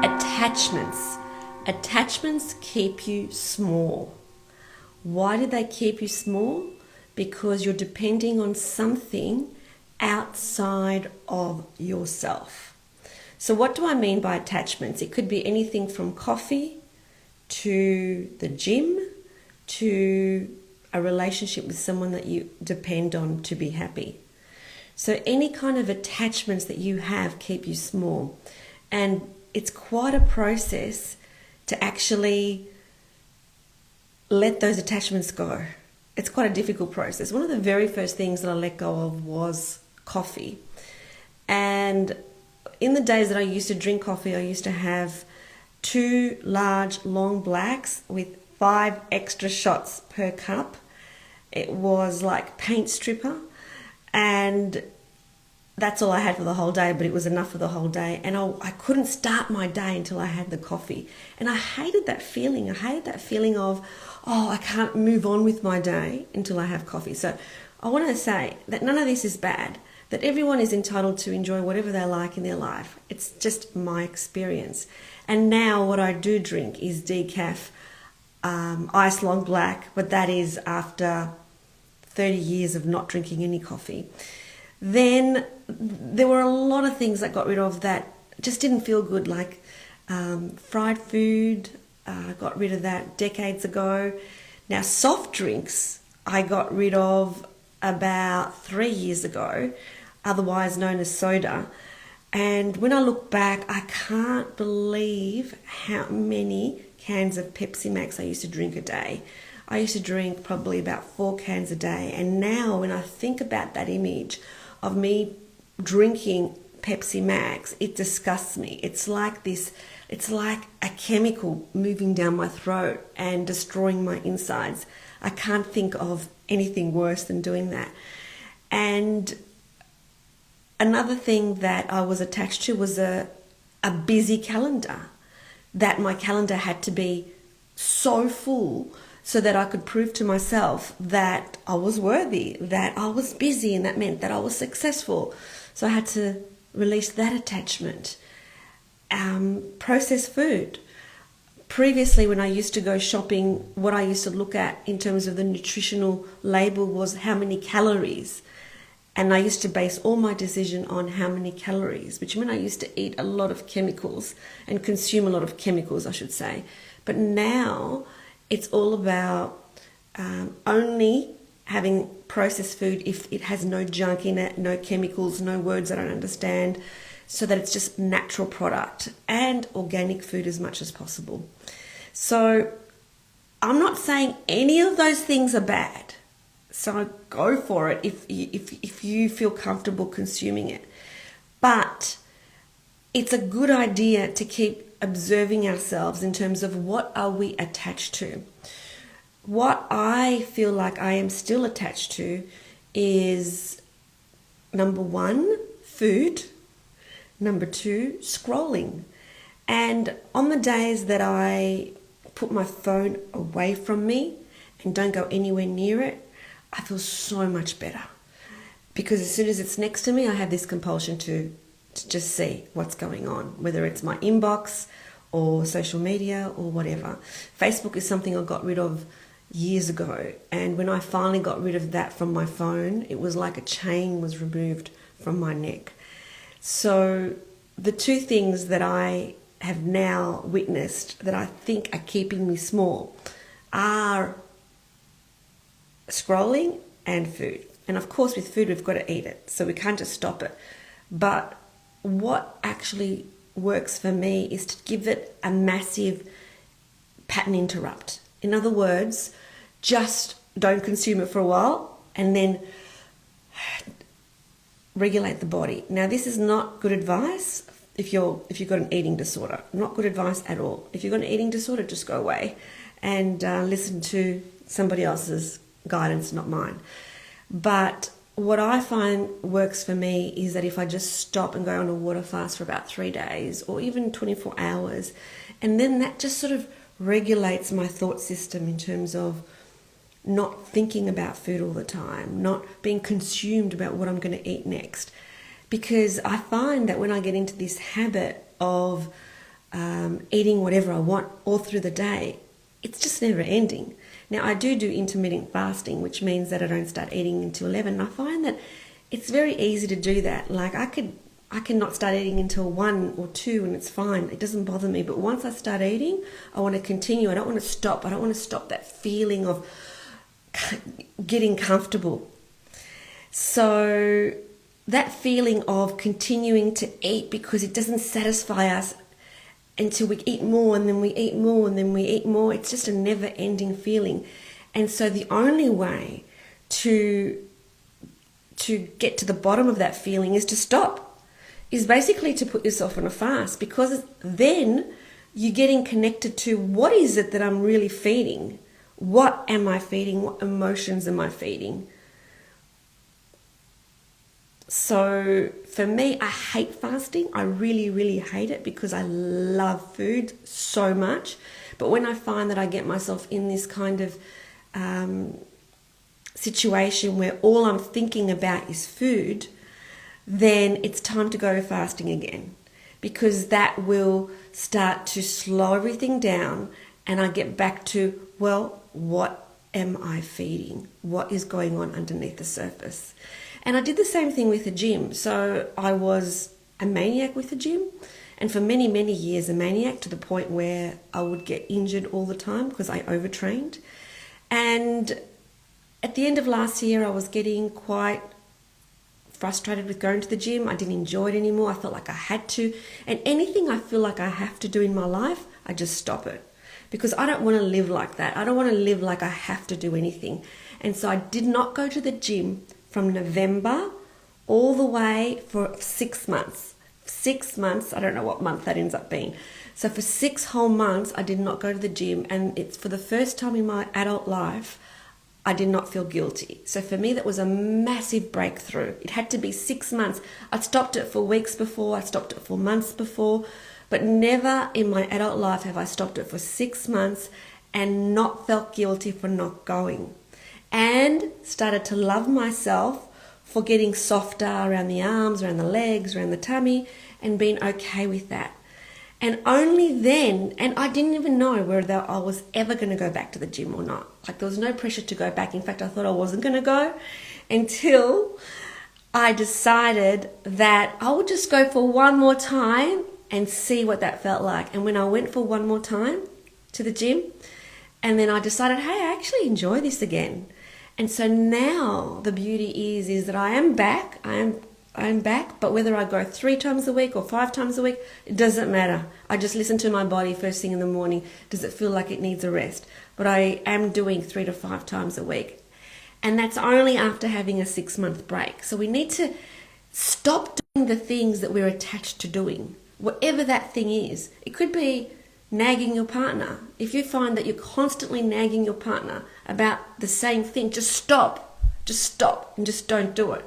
Attachments. Attachments keep you small. Why do they keep you small? Because you're depending on something outside of yourself. So what do I mean by attachments? It could be anything from coffee to the gym to a relationship with someone that you depend on to be happy. So any kind of attachments that you have keep you small. And it's quite a process to actually let those attachments go. It's quite a difficult process. One of the very first things that I let go of was coffee. And in the days that I used to drink coffee, I used to have 2 large long blacks with 5 extra shots per cup. It was like paint stripper, and that's all I had for the whole day, but it was enough for the whole day. And I couldn't start my day until I had the coffee. And I hated that feeling. I hated that feeling of, I can't move on with my day until I have coffee. So I want to say that none of this is bad, that everyone is entitled to enjoy whatever they like in their life. It's just my experience. And now what I do drink is decaf, ice long black, but that is after 30 years of not drinking any coffee. Then there were a lot of things that got rid of that just didn't feel good, like fried food. I got rid of that decades ago. Now soft drinks I got rid of about 3 years ago, otherwise known as soda. And when I look back, I can't believe how many cans of Pepsi Max I used to drink a day. I used to drink probably about 4 cans a day. And now when I think about that image of me drinking Pepsi Max, it disgusts me. It's like a chemical moving down my throat and destroying my insides. I can't think of anything worse than doing that. And another thing that I was attached to was a busy calendar, that my calendar had to be so full so that I could prove to myself that I was worthy, that I was busy, and that meant that I was successful. So I had to release that attachment. Processed food. Previously, when I used to go shopping, what I used to look at in terms of the nutritional label was how many calories. And I used to base all my decision on how many calories, which meant I used to eat a lot of chemicals and consume a lot of chemicals, I should say. But now it's all about only having processed food if it has no junk in it, no chemicals, no words I don't understand, so that it's just natural product, and organic food as much as possible. So I'm not saying any of those things are bad. So go for it if you feel comfortable consuming it. But it's a good idea to keep observing ourselves in terms of what are we attached to. What I feel like I am still attached to is, number 1, food. Number 2, scrolling. And on the days that I put my phone away from me and don't go anywhere near it, I feel so much better. Because as soon as it's next to me, I have this compulsion to just see what's going on, whether it's my inbox or social media or whatever. Facebook is something I got rid of years ago. And when I finally got rid of that from my phone, it was like a chain was removed from my neck. So the 2 things that I have now witnessed that I think are keeping me small are scrolling and food. And of course with food we've got to eat it, so we can't just stop it. But what actually works for me is to give it a massive pattern interrupt. In other words, just don't consume it for a while and then regulate the body. Now this is not good advice if you've got an eating disorder. Not good advice at all. If you've got an eating disorder, just go away and listen to somebody else's guidance, not mine. But what I find works for me is that if I just stop and go on a water fast for about 3 days or even 24 hours, and then that just sort of regulates my thought system in terms of not thinking about food all the time, not being consumed about what I'm going to eat next. Because I find that when I get into this habit of eating whatever I want all through the day, it's just never ending. Now, I do intermittent fasting, which means that I don't start eating until 11. And I find that it's very easy to do that. Like I can not start eating until 1 or 2 and it's fine. It doesn't bother me. But once I start eating, I want to continue. I don't want to stop. I don't want to stop that feeling of getting comfortable. So that feeling of continuing to eat because it doesn't satisfy us until we eat more, and then we eat more, and then we eat more. It's just a never-ending feeling. And so the only way to get to the bottom of that feeling is to stop, is basically to put yourself on a fast, because then you're getting connected to what is it that I'm really feeding? What am I feeding? What emotions am I feeding? So for me, I hate fasting. I really, really hate it because I love food so much. But when I find that I get myself in this kind of situation where all I'm thinking about is food, then it's time to go fasting again, because that will start to slow everything down and I get back to, well, what am I feeding? What is going on underneath the surface? And I did the same thing with the gym. So I was a maniac with the gym, and for many, many years a maniac, to the point where I would get injured all the time because I overtrained. And at the end of last year, I was getting quite frustrated with going to the gym. I didn't enjoy it anymore. I felt like I had to. And anything I feel like I have to do in my life, I just stop it, because I don't want to live like that. I don't want to live like I have to do anything. And so I did not go to the gym from November all the way for 6 months. 6 months, I don't know what month that ends up being. So for 6 whole months, I did not go to the gym. And it's for the first time in my adult life, I did not feel guilty. So for me, that was a massive breakthrough. It had to be 6 months. I'd stopped it for weeks before. I stopped it for months before. But never in my adult life have I stopped it for 6 months and not felt guilty for not going. And started to love myself for getting softer around the arms, around the legs, around the tummy, and being okay with that. And only then, and I didn't even know whether I was ever going to go back to the gym or not. Like, there was no pressure to go back. In fact, I thought I wasn't going to go until I decided that I would just go for one more time and see what that felt like. And when I went for one more time to the gym, and then I decided, hey, I actually enjoy this again. And so now the beauty is that I am back. I'm back, but whether I go 3 times a week or 5 times a week, it doesn't matter. I just listen to my body first thing in the morning. Does it feel like it needs a rest? But I am doing 3 to 5 times a week. And that's only after having a 6-month break. So we need to stop doing the things that we're attached to doing, whatever that thing is. It could be nagging your partner. If you find that you're constantly nagging your partner about the same thing, just stop and just don't do it.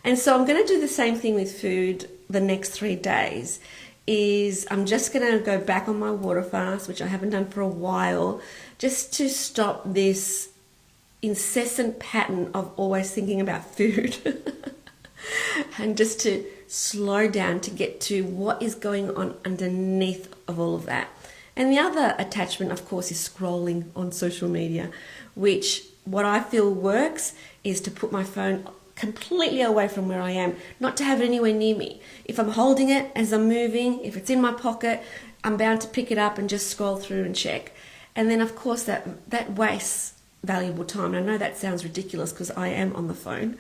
And so I'm going to do the same thing with food the next 3 days. I'm just going to go back on my water fast, which I haven't done for a while, just to stop this incessant pattern of always thinking about food and just to slow down to get to what is going on underneath of all of that. And the other attachment, of course, is scrolling on social media, which what I feel works is to put my phone completely away from where I am, not to have it anywhere near me. If I'm holding it as I'm moving, if it's in my pocket, I'm bound to pick it up and just scroll through and check. And then, of course, that wastes valuable time. And I know that sounds ridiculous because I am on the phone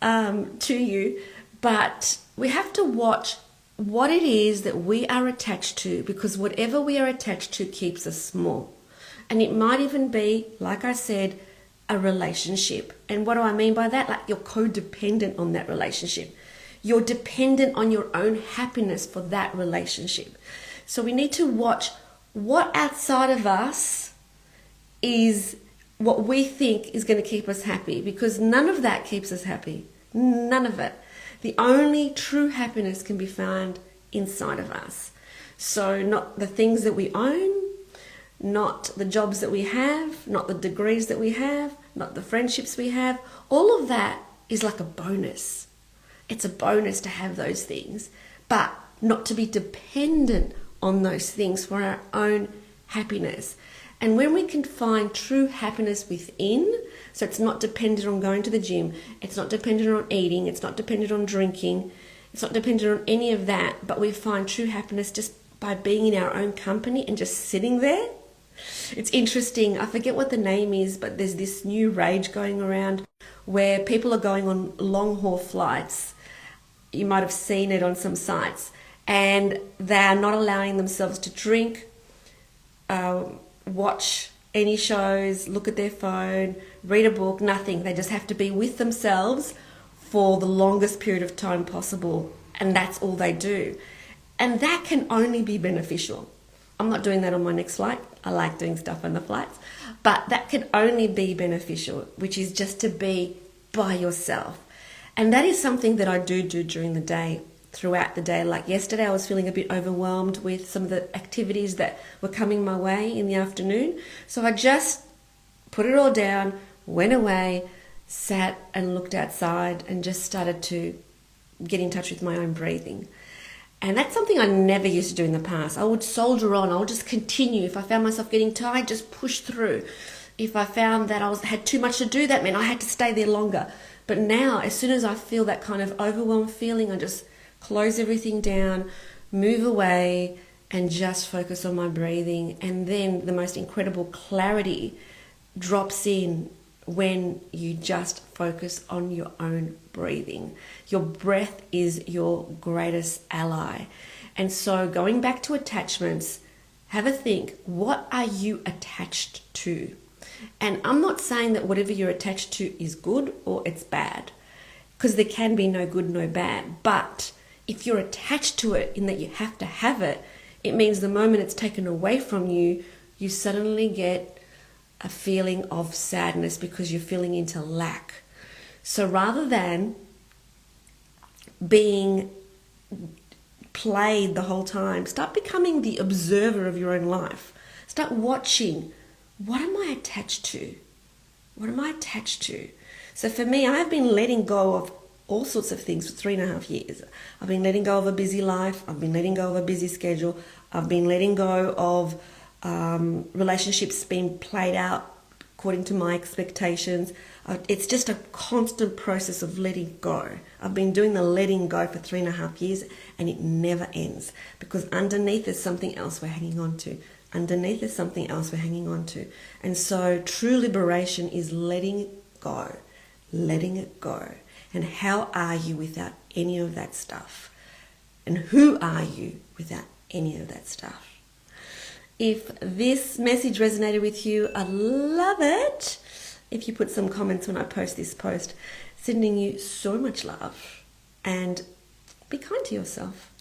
to you, but we have to watch what it is that we are attached to, because whatever we are attached to keeps us small. And it might even be, like I said, a relationship. And what do I mean by that? Like, you're codependent on that relationship. You're dependent on your own happiness for that relationship. So we need to watch what outside of us is what we think is going to keep us happy, because none of that keeps us happy. None of it. The only true happiness can be found inside of us. So not the things that we own, not the jobs that we have, not the degrees that we have, not the friendships we have. All of that is like a bonus. It's a bonus to have those things, but not to be dependent on those things for our own happiness. And when we can find true happiness within, so it's not dependent on going to the gym, it's not dependent on eating, it's not dependent on drinking, it's not dependent on any of that, but we find true happiness just by being in our own company and just sitting there. It's interesting, I forget what the name is, but there's this new rage going around where people are going on long haul flights. You might have seen it on some sites, and they're not allowing themselves to drink, watch any shows, look at their phone, read a book, nothing. They just have to be with themselves for the longest period of time possible, and that's all they do. And that can only be beneficial. I'm not doing that on my next flight. I like doing stuff on the flights, but that can only be beneficial, which is just to be by yourself. And that is something that I do during the day, throughout the day. Like yesterday, I was feeling a bit overwhelmed with some of the activities that were coming my way in the afternoon. So I just put it all down, went away, sat and looked outside and just started to get in touch with my own breathing. And that's something I never used to do in the past. I would soldier on. I would just continue. If I found myself getting tired, just push through. If I found that I had too much to do, that meant I had to stay there longer. But now, as soon as I feel that kind of overwhelmed feeling, I just close everything down, move away, and just focus on my breathing. And then the most incredible clarity drops in when you just focus on your own breathing. Your breath is your greatest ally. And so going back to attachments, have a think, what are you attached to? And I'm not saying that whatever you're attached to is good or it's bad, because there can be no good, no bad. But if you're attached to it in that you have to have it, it means the moment it's taken away from you, you suddenly get a feeling of sadness because you're feeling into lack. So rather than being played the whole time, start becoming the observer of your own life. Start watching, what am I attached to? What am I attached to? So for me, I've been letting go of all sorts of things for 3.5 years. I've been letting go of a busy life. I've been letting go of a busy schedule. I've been letting go of relationships being played out according to my expectations. It's just a constant process of letting go. I've been doing the letting go for 3.5 years, and it never ends, because underneath there's something else we're hanging on to. Underneath there's something else we're hanging on to. And so true liberation is letting go, letting it go. And how are you without any of that stuff? And who are you without any of that stuff? If this message resonated with you, I'd love it if you put some comments when I post this post. Sending you so much love, and be kind to yourself.